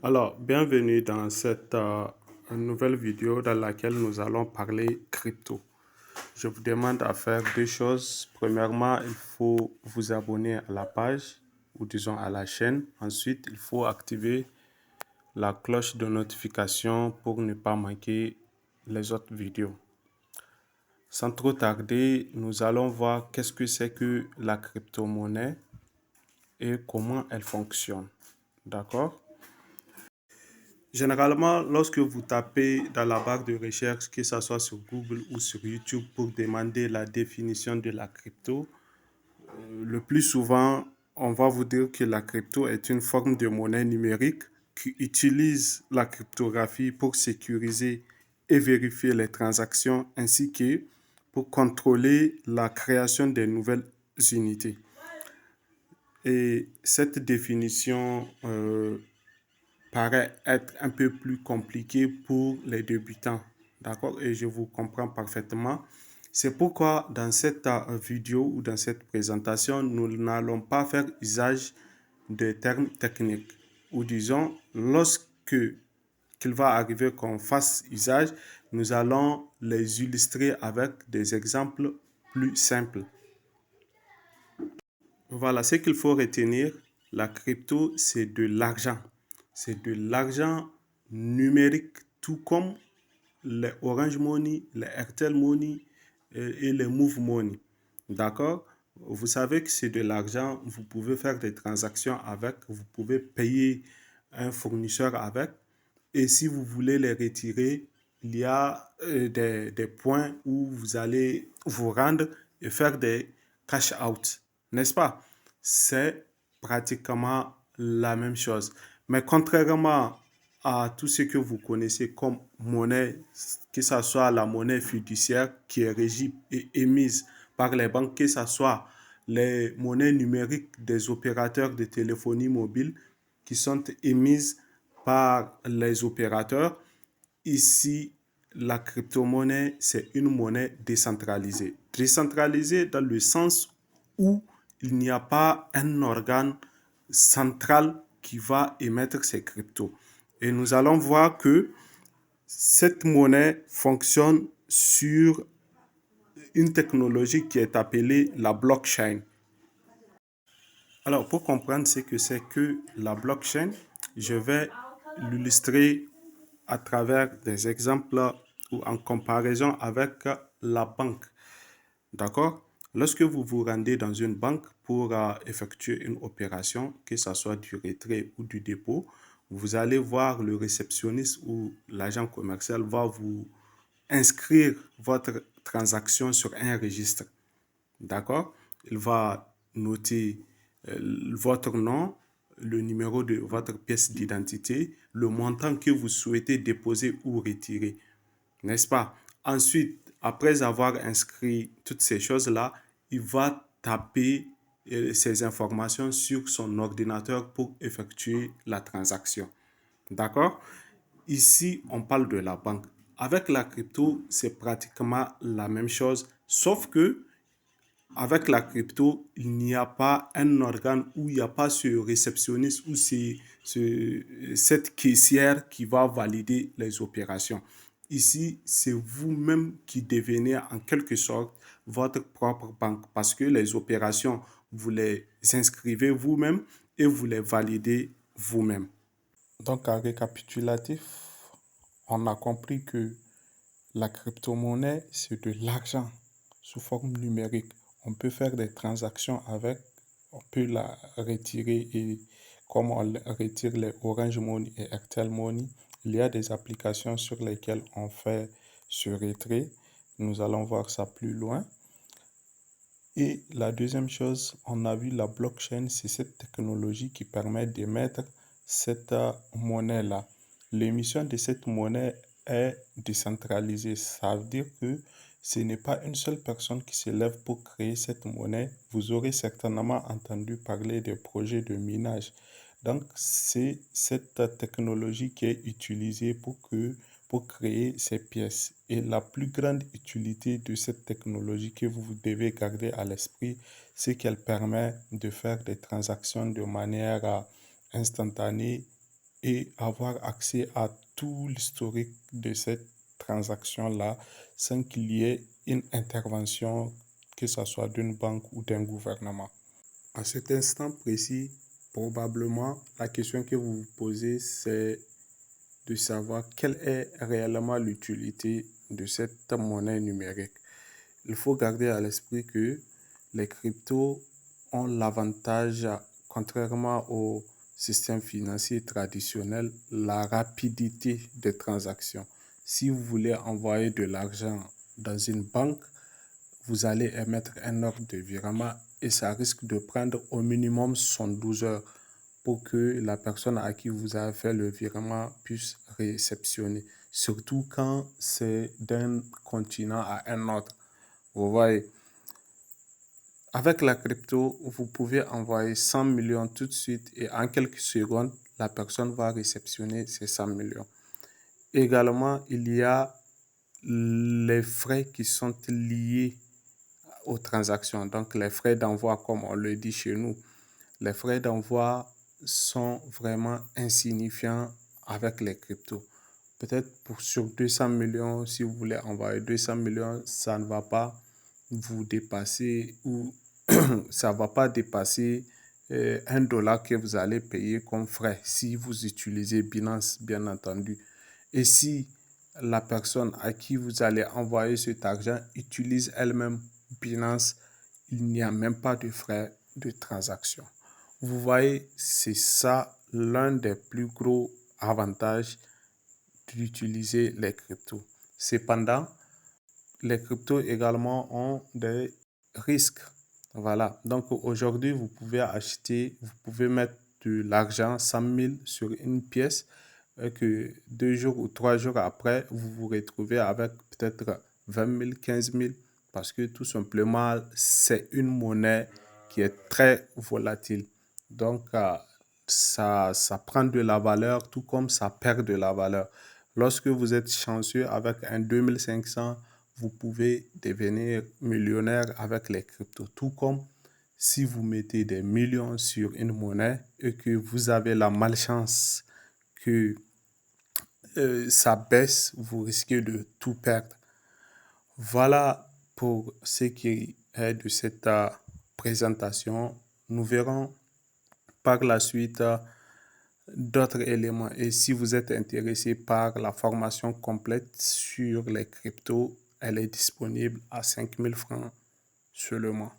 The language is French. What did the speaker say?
Alors, bienvenue dans cette nouvelle vidéo dans laquelle nous allons parler crypto. Je vous demande à faire deux choses. Premièrement, il faut vous abonner à la page ou disons à la chaîne. Ensuite, il faut activer la cloche de notification pour ne pas manquer les autres vidéos. Sans trop tarder, nous allons voir qu'est-ce que c'est que la crypto-monnaie et comment elle fonctionne. D'accord? Généralement, lorsque vous tapez dans la barre de recherche, que ce soit sur Google ou sur YouTube, pour demander la définition de la crypto, le plus souvent, on va vous dire que la crypto est une forme de monnaie numérique qui utilise la cryptographie pour sécuriser et vérifier les transactions ainsi que pour contrôler la création des nouvelles unités. Et cette définition paraît être un peu plus compliqué pour les débutants. D'accord? Et je vous comprends parfaitement. C'est pourquoi dans cette vidéo ou dans cette présentation, nous n'allons pas faire usage de termes techniques. Ou disons, lorsque qu'il va arriver qu'on fasse usage, nous allons les illustrer avec des exemples plus simples. Voilà, ce qu'il faut retenir, la crypto, c'est de l'argent. C'est de l'argent numérique, tout comme les Orange Money, les Airtel Money et les Move Money. D'accord? Vous savez que c'est de l'argent, vous pouvez faire des transactions avec, vous pouvez payer un fournisseur avec. Et si vous voulez les retirer, il y a des points où vous allez vous rendre et faire des cash out, n'est-ce pas? C'est pratiquement la même chose. Mais contrairement à tout ce que vous connaissez comme monnaie, que ce soit la monnaie fiduciaire qui est régie et émise par les banques, que ce soit les monnaies numériques des opérateurs de téléphonie mobile qui sont émises par les opérateurs. Ici, la crypto-monnaie, c'est une monnaie décentralisée. Décentralisée dans le sens où il n'y a pas un organe central qui va émettre ces cryptos. Et nous allons voir que cette monnaie fonctionne sur une technologie qui est appelée la blockchain. Alors, pour comprendre ce que c'est que la blockchain, je vais l'illustrer à travers des exemples ou en comparaison avec la banque. D'accord? Lorsque vous vous rendez dans une banque pour effectuer une opération, que ce soit du retrait ou du dépôt, vous allez voir le réceptionniste ou l'agent commercial va vous inscrire votre transaction sur un registre. D'accord? Il va noter votre nom, le numéro de votre pièce d'identité, le montant que vous souhaitez déposer ou retirer, n'est-ce pas? Ensuite, après avoir inscrit toutes ces choses-là, il va taper ces informations sur son ordinateur pour effectuer la transaction. D'accord? Ici, on parle de la banque. Avec la crypto, c'est pratiquement la même chose, sauf que avec la crypto, il n'y a pas un organe où il n'y a pas ce réceptionniste ou cette caissière qui va valider les opérations. Ici, c'est vous-même qui devenez en quelque sorte votre propre banque parce que les opérations, vous les inscrivez vous-même et vous les validez vous-même. Donc, en récapitulatif, on a compris que la crypto-monnaie, c'est de l'argent sous forme numérique. On peut faire des transactions avec, on peut la retirer et comme on retire les Orange Money et Airtel Money, il y a des applications sur lesquelles on fait ce retrait. Nous allons voir ça plus loin. Et la deuxième chose, on a vu la blockchain, c'est cette technologie qui permet d'émettre cette monnaie-là. L'émission de cette monnaie est décentralisée. Ça veut dire que ce n'est pas une seule personne qui se lève pour créer cette monnaie. Vous aurez certainement entendu parler des projets de minage. Donc, c'est cette technologie qui est utilisée pour créer ces pièces. Et la plus grande utilité de cette technologie que vous devez garder à l'esprit, c'est qu'elle permet de faire des transactions de manière instantanée et avoir accès à tout l'historique de cette transaction-là sans qu'il y ait une intervention, que ce soit d'une banque ou d'un gouvernement. À cet instant précis, probablement, la question que vous vous posez, c'est de savoir quelle est réellement l'utilité de cette monnaie numérique. Il faut garder à l'esprit que les cryptos ont l'avantage, contrairement au système financier traditionnel, la rapidité des transactions. Si vous voulez envoyer de l'argent dans une banque, vous allez émettre un ordre de virement et ça risque de prendre au minimum 72 heures pour que la personne à qui vous avez fait le virement puisse réceptionner. Surtout quand c'est d'un continent à un autre. Vous voyez, avec la crypto, vous pouvez envoyer 100 millions tout de suite et en quelques secondes, la personne va réceptionner ces 100 millions. Également, il y a les frais qui sont liés aux transactions. Donc, les frais d'envoi, comme on le dit chez nous, les frais d'envoi sont vraiment insignifiants avec les cryptos. Peut-être sur 200 millions, si vous voulez envoyer 200 millions, ça ne va pas vous dépasser ou ça ne va pas dépasser $1 que vous allez payer comme frais si vous utilisez Binance, bien entendu. Et si la personne à qui vous allez envoyer cet argent utilise elle-même Binance, il n'y a même pas de frais de transaction. Vous voyez, c'est ça l'un des plus gros avantages d'utiliser les cryptos. Cependant, les cryptos également ont des risques. Voilà. Donc aujourd'hui, vous pouvez mettre de l'argent, 100 000 sur une pièce, et que 2 jours ou 3 jours après, vous vous retrouvez avec peut-être 20 000, 15 000, parce que tout simplement, c'est une monnaie qui est très volatile. Donc, ça prend de la valeur, tout comme ça perd de la valeur. Lorsque vous êtes chanceux avec un 2500, vous pouvez devenir millionnaire avec les cryptos. Tout comme si vous mettez des millions sur une monnaie et que vous avez la malchance que ça baisse, vous risquez de tout perdre. Voilà pour ce qui est de cette présentation. Nous verrons par la suite d'autres éléments. Et si vous êtes intéressé par la formation complète sur les cryptos, elle est disponible à 5 000 francs seulement.